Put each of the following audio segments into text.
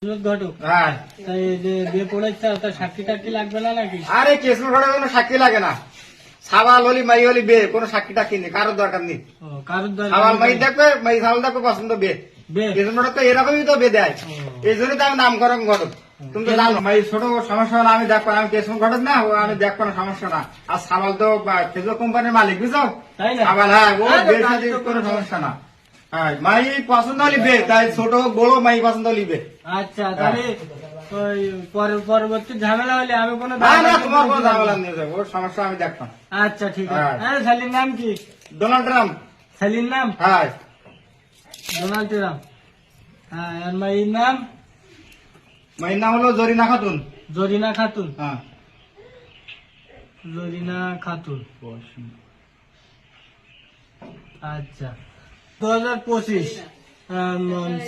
ঘটক হ্যাঁ তাই যে বিয়ে পড়েছে তার সাক্ষী টাক্ষী লাগবে না নাকি? আরে কেসমুর ঘটে কোনো সাক্ষী লাগে না। সাবাল হলি মাই হলি বে কোনো সাক্ষী টাক্ষী নেই, কারোর দরকার নেই। ও, কারোর দরকার সাবাল মাই নেই। দেখবে, মাই সাবাল দেখবে পছন্দ বে। বিয়ে? কেসমুর ঘটক তো এরকমই তো বে দেয়। ও। এই জন্যই তো আমি নামকরণ ঘটক। তুমি তো জানো মাই ছোট সমস্যা হলে আমি দেখবো, আমি কেসমুর ঘটক না, ও আমি দেখবো না, সমস্যা না। আর সাবাল তো ফেসবুক কোম্পানির মালিক, বুঝছো? তাই না? সাবাল হ্যাঁ, ও হ্যাঁ, বের তাহলে সাথে তো কোনো কোনো সমস্যা না। হ্যাঁ মাই পছন্দ হলি বে, তাই ছোট হোক বড় মাই পছন্দ হলি বে। আচ্ছা তাহলে ওই পরবর্তী ঝামেলা হলে আমি কোনো না না, তোমার কোনো ঝামেলা নেই, ওর সমস্যা আমি দেখতাম। আচ্ছা ঠিক আছে। হ্যাঁ। হ্যাঁ শালির নাম কি? Donald Trump. শালির নাম হ্যাঁ ডোনাল্ড ট্রাম্প। হ্যাঁ আর মায়ের নাম মায়ের নাম হলো জরিনা খাতুন। জরিনা খাতুন। হ্যাঁ জরিনা খাতুন। আচ্ছা 2025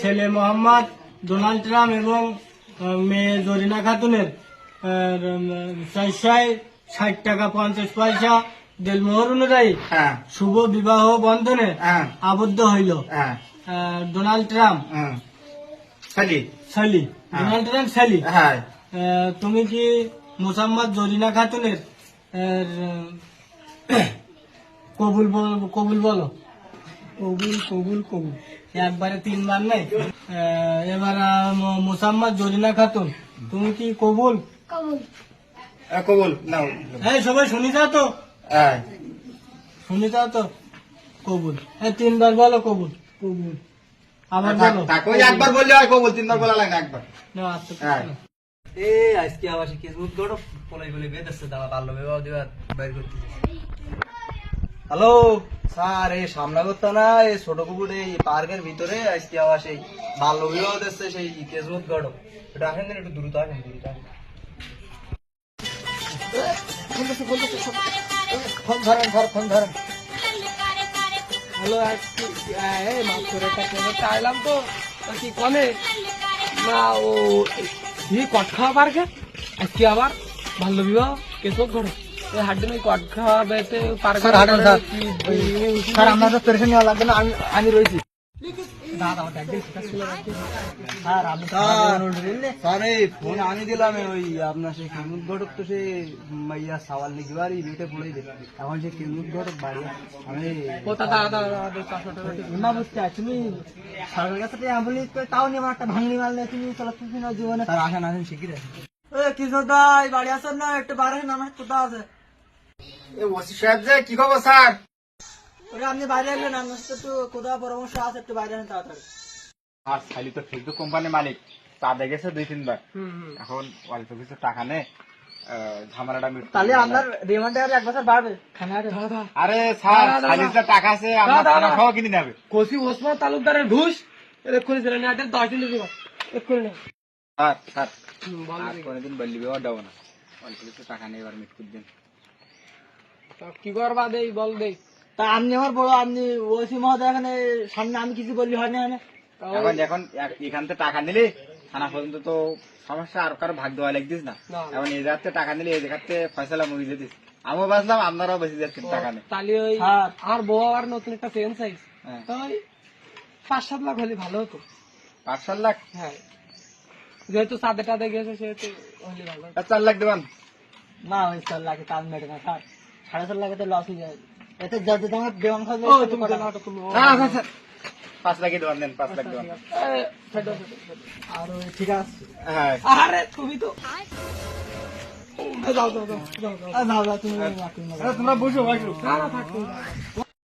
ছেলে মোহাম্মদ ডোনাল্ড ট্রাম্প এবং মেয়ে জরিনা খাতুনের 460 টাকা 50 পয়সা দেলমোহর অনুযায়ী হ্যাঁ শুভ বিবাহ বন্ধনে হ্যাঁ আবদ্ধ হইল। হ্যাঁ ডোনাল্ড ট্রাম্প হ্যাঁ খালি সালি। হ্যাঁ। ডোনাল্ড ট্রাম্প সালি। হ্যাঁ তুমি কি মোসাম্মদ জরিনা খাতুনের কবুল কবুল বলো? কবুল কবুল কবুল একবারে তিনবার নাই। এবার মোসাম্মদ জরিনা খাতুন তুমি কি কবুল? কবুল নাও। হ্যাঁ সবাই শুনি যাও তো, হ্যাঁ শুনি যাও তো কবুল। হ্যাঁ তিনবার বলো কবুল কবুল। আবার বলো থাক, ওই একবার বললে হয় কবুল, তিনবার বলা লাগে না, একবার। না, আচ্ছা, হ্যাঁ। আজকে আবার সে কেসবুক গড় পলাই বলে বেঁধেছে দাঁড়া বাল্য বিবাহ দেওয়া বাইর করতে। হ্যালো স্যার, এই সামনা করতে না, এই ছোট কুকুর এই পার্কের ভিতরে আজকে আবার সেই বাল্য বিবাহ দিচ্ছে সেই কেসবুক গড়। এটা আসেন দিন, একটু দ্রুত আসেন, দ্রুত আসেন। ফোন ধরেন স্যার, ফোন ধরেন। হ্যালো মাফ করে চাইলাম তো কি কমে না ও কট খাওয়া পার্কে আজকে আবার বাল্য বিবাহ কেসব ঘটে হাড্ডি ওই কট খাওয়া বেতে পার্কে। স্যার হাঁটেন স্যার, স্যার আপনার পেরেশান নেওয়া লাগবে না, আমি রয়েছি। স্যার এই ফোন আনি দিলাম, ওই আপনার সেই কেমুক ঘটক তো সে মাইয়া সাওয়াল লিখি বাড়ি বেটে পড়েই দে, এখন সে কেমুক ঘটক বাড়ি আমি না বুঝতে তুমি সরকারের কাছে অ্যাম্বুলেন্স করে তাও নিয়ে আমার একটা ভাঙনি মারলে তুমি চলাচ্ছি না জীবনে। স্যার আসেন আসেন শিখির আসেন। কিশোর দাই বাড়ি আসেন না, একটু বাড়ি আমার কোথা আছে? এ ওসি সাহেব যে, কি খবর স্যার? ওরে আপনি বাইরে আসবেন, আমার সাথে একটু কোথাও পরামর্শ আছে, একটু বাইরে আসেন তাড়াতাড়ি। আর খালি তো ফেসবুক কোম্পানির মালিক, চা দেখেছে 2-3 বার। এখন অল্প কিছু টাকা নেই, ঝামেলাটা মিটবে। তাহলে আপনার রিমান্ডার 1 বছর বাড়বে। খানা আরে স্যার, খালি যা টাকা আছে আমরা খানা খাওয়া কিনে নেবে। কোসি ওসমান তালুকদারের ঘুষ এক্ষুনি দিলেন, এটা 10 দিন দিব এক্ষুনি না। স্যার স্যার আর কোনোদিন বললি বিবাহ দেবো না, অল্প কিছু টাকা নেই, এবার মিট করে দিন। কি করবা দেই বল দেই। তা আপনি আমার বড়, আপনি ওসি মহোদয় এখানে সামনে আমি কিছু বললি হয় না? এখন এখন এখান থেকে টাকা নিলে থানা পর্যন্ত তো সমস্যা, আর কারো ভাগ দেওয়া লাগতিস না। এখন এই জায়গাতে টাকা নিলে এই জায়গাতে ফয়সালা মুড়ি যেতিস, আমিও বাঁচলাম, আপনারাও বেঁচে যাচ্ছেন টাকা নেই। তাহলে ওই আমার বউ আর নতুন একটা ফ্রেন্ড চাই, হ্যাঁ। তাই 5-7 লাখ হলে ভালো হতো। 5-7 লাখ? হ্যাঁ যেহেতু সাদে টাদে গেছে সেহেতু হলে ভালো হতো। 4 লাখ দেবেন? না ওই 4 লাখে কাজ মেটে না স্যার, 4.5 লাখে তো লস হয়ে যায়। এতে যত তোমার দেওয়ান খাবে তুমি না না স্যার, 5 লাখই দেবেন, দেন 5 লাখ দেবেন। আর ওই ঠিক আছে। হ্যাঁ আরে তুমি তো যাও যাও যাও যাও যাও তুমি তোমরা বসো বসো। না না থাক তুমি যাও।